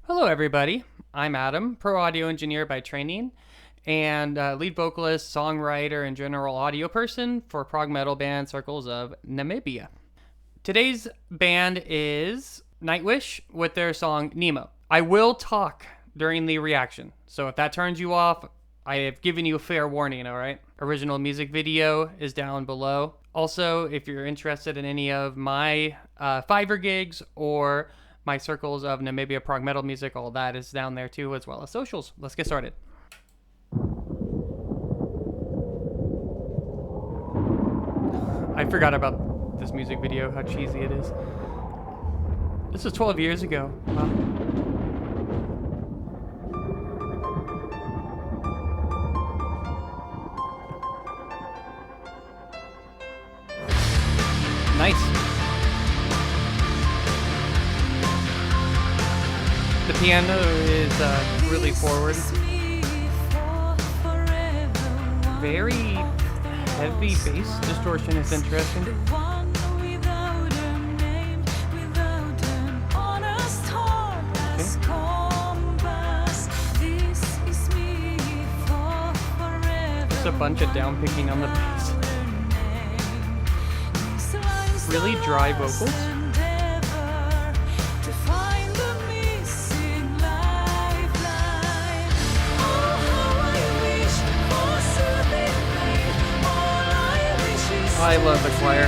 Hello, everybody. I'm Adam, pro audio engineer by training, and lead vocalist, songwriter, and general audio person for prog metal band Circles of Namibia. Today's band is Nightwish with their song Nemo. I will talk during the reaction, so if that turns you off, I have given you a fair warning, alright? Original music video is down below. Also, if you're interested in any of my Fiverr gigs or my Circles of Namibia prog metal music, all that is down there too, as well as socials. Let's get started. I forgot about this music video, how cheesy it is. This was 12 years ago. Wow. Nice. The piano is really forward. Very heavy bass distortion is interesting. Just a bunch of down picking on the bass. Really dry vocals. I love the choir.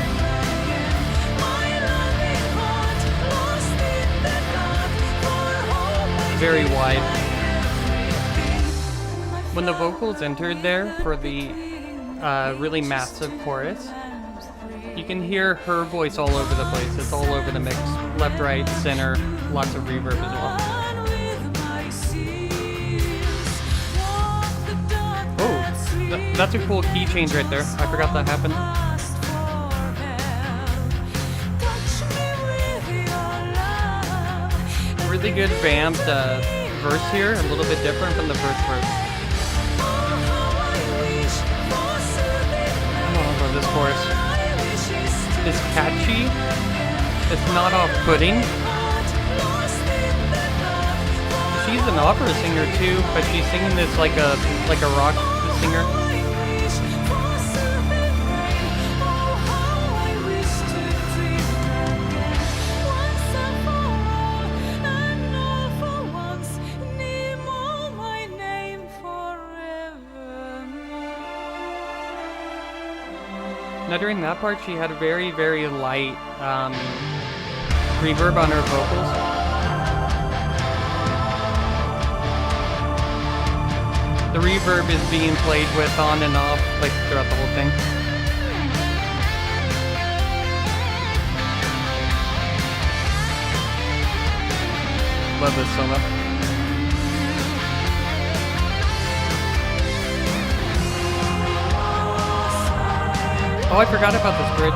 Very wide. When the vocals entered there for the really massive chorus, you can hear her voice all over the place. It's all over the mix. Left, right, center, lots of reverb as well. Oh, that's a cool key change right there. I forgot that happened. Really good vamped verse here, a little bit different from the first verse. Oh, I love this chorus. It's catchy. It's not off-putting. She's an opera singer too, but she's singing this like a rock singer. Now during that part, she had a very, very light reverb on her vocals. The reverb is being played with on and off, like throughout the whole thing. Love this solo. Oh, I forgot about this bridge.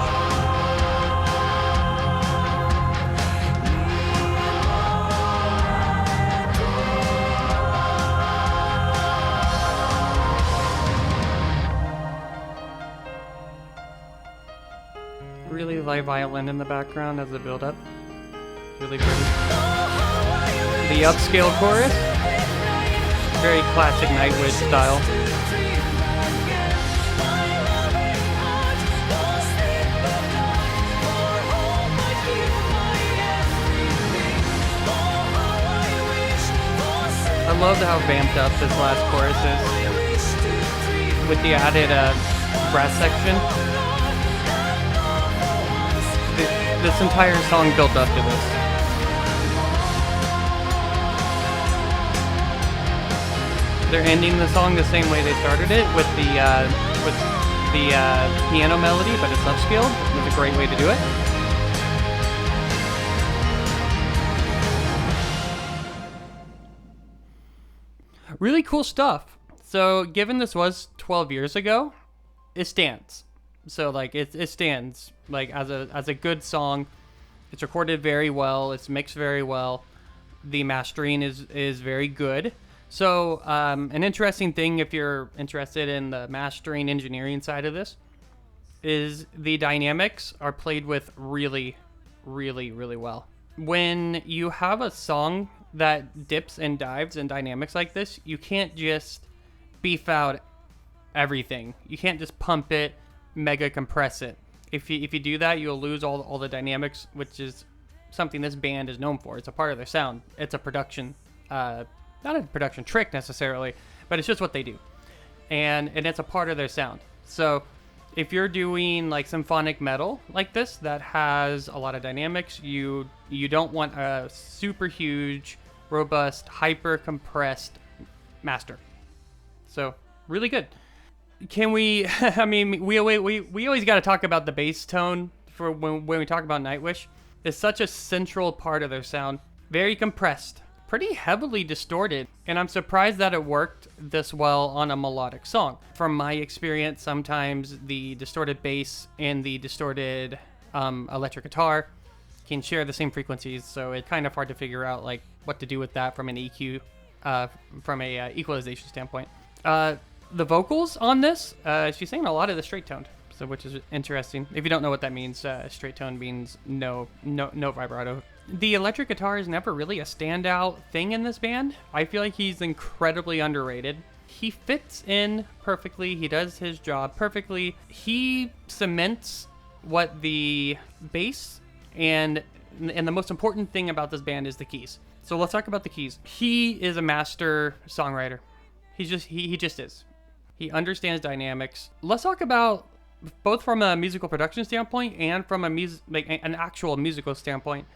Really light violin in the background as a build-up. Really pretty. The upscale chorus. Very classic Nightwish style. I love how vamped up this last chorus is with the added brass section. This entire song built up to this. They're ending the song the same way they started it with the piano melody, but it's upscaled. It's a great way to do it. Really cool stuff. So given this was 12 years ago, it stands. So like it stands like as a good song. It's recorded very well. It's mixed very well. The mastering is very good. So an interesting thing, if you're interested in the mastering engineering side of this, is the dynamics are played with really, really, really well. When you have a song that dips and dives and dynamics like this, you can't just beef out everything. You can't just pump it, mega compress it. If you do that, you'll lose all the dynamics, which is something this band is known for. It's a part of their sound. It's a production, not a production trick necessarily, but it's just what they do, and it's a part of their sound. So if you're doing like symphonic metal like this that has a lot of dynamics, you don't want a super huge, robust, hyper compressed master. So really good. Can we? I mean, we always got to talk about the bass tone for when we talk about Nightwish. It's such a central part of their sound. Very compressed, pretty heavily distorted, and I'm surprised that it worked this well on a melodic song. From my experience, sometimes the distorted bass and the distorted electric guitar can share the same frequencies, so it's kind of hard to figure out like what to do with that from an EQ, from a equalization standpoint. The vocals on this, she's saying a lot of the straight toned, so which is interesting. If you don't know what that means, straight tone means no vibrato. The electric guitar is never really a standout thing in this band. I feel like he's incredibly underrated. He fits in perfectly. He does his job perfectly. He cements what the bass and the most important thing about this band is the keys. So let's talk about the keys. He is a master songwriter. He just is. He understands dynamics. Let's talk about both from a musical production standpoint and from an actual musical standpoint,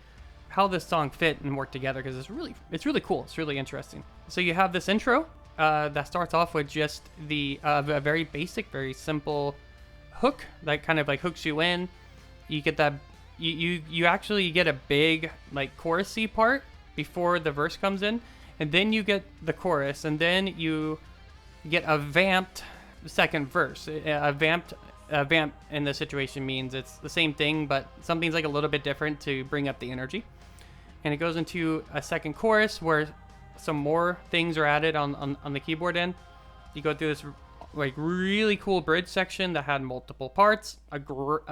how this song fit and work together, because it's really cool. It's really interesting. So you have this intro that starts off with just a very basic, very simple hook that kind of like hooks you in. You get that you actually get a big like chorusy part before the verse comes in, and then you get the chorus, and then you get a vamped second verse. A vamp in this situation means it's the same thing, but something's like a little bit different to bring up the energy. And it goes into a second chorus where some more things are added on the keyboard end. You go through this like really cool bridge section that had multiple parts, a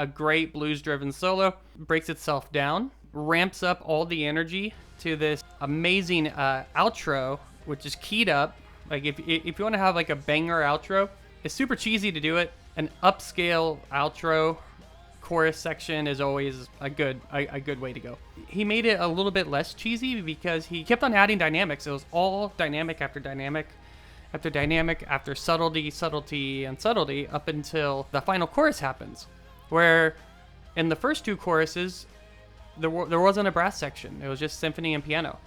great blues-driven solo, breaks itself down, ramps up all the energy to this amazing outro, which is keyed up. Like if you want to have like a banger outro, it's super cheesy to do it. An upscale outro chorus section is always a good way to go. He made it a little bit less cheesy because he kept on adding dynamics. It was all dynamic after dynamic after dynamic after subtlety and subtlety up until the final chorus happens, where in the first two choruses there wasn't a brass section. It was just symphony and piano.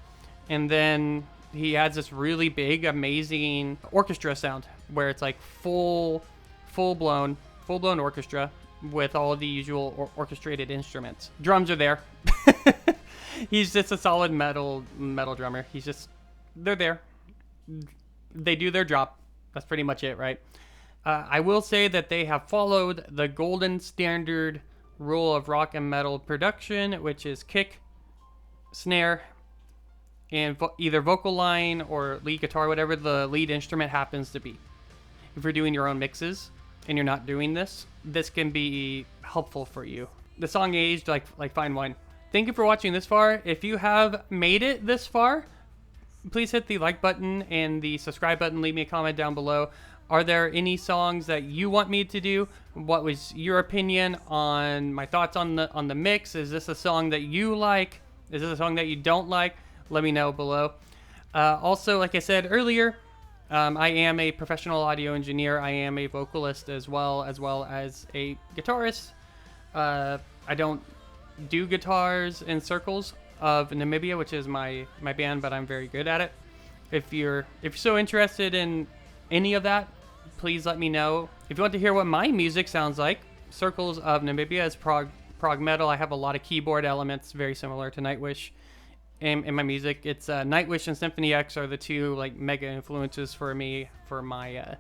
And then he adds this really big, amazing orchestra sound where it's like full-blown orchestra with all the usual orchestrated instruments. Drums are there. He's just a solid metal drummer. They're there. They do their job. That's pretty much it, right? I will say that they have followed the golden standard rule of rock and metal production, which is kick, snare, and either vocal line or lead guitar, whatever the lead instrument happens to be. If you're doing your own mixes and you're not doing this, this can be helpful for you. The song aged like fine wine. Thank you for watching this far. If you have made it this far, please hit the like button and the subscribe button. Leave me a comment down below. Are there any songs that you want me to do? What was your opinion on my thoughts on the mix? Is this a song that you like? Is this a song that you don't like? Let me know below. Also, like I said earlier, I am a professional audio engineer. I am a vocalist as well as a guitarist. I don't do guitars in circles of Namibia, which is my band, but I'm very good at it. If you're so interested in any of that, please let me know. If you want to hear what my music sounds like, Circles of Namibia is prog metal. I have a lot of keyboard elements very similar to Nightwish in my music. It's Nightwish and Symphony X are the two like mega influences for me for my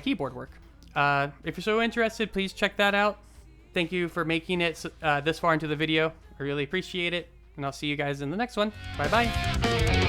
keyboard work. If you're so interested, please check that out. Thank you for making it this far into the video. I really appreciate it, and I'll see you guys in the next one. Bye bye.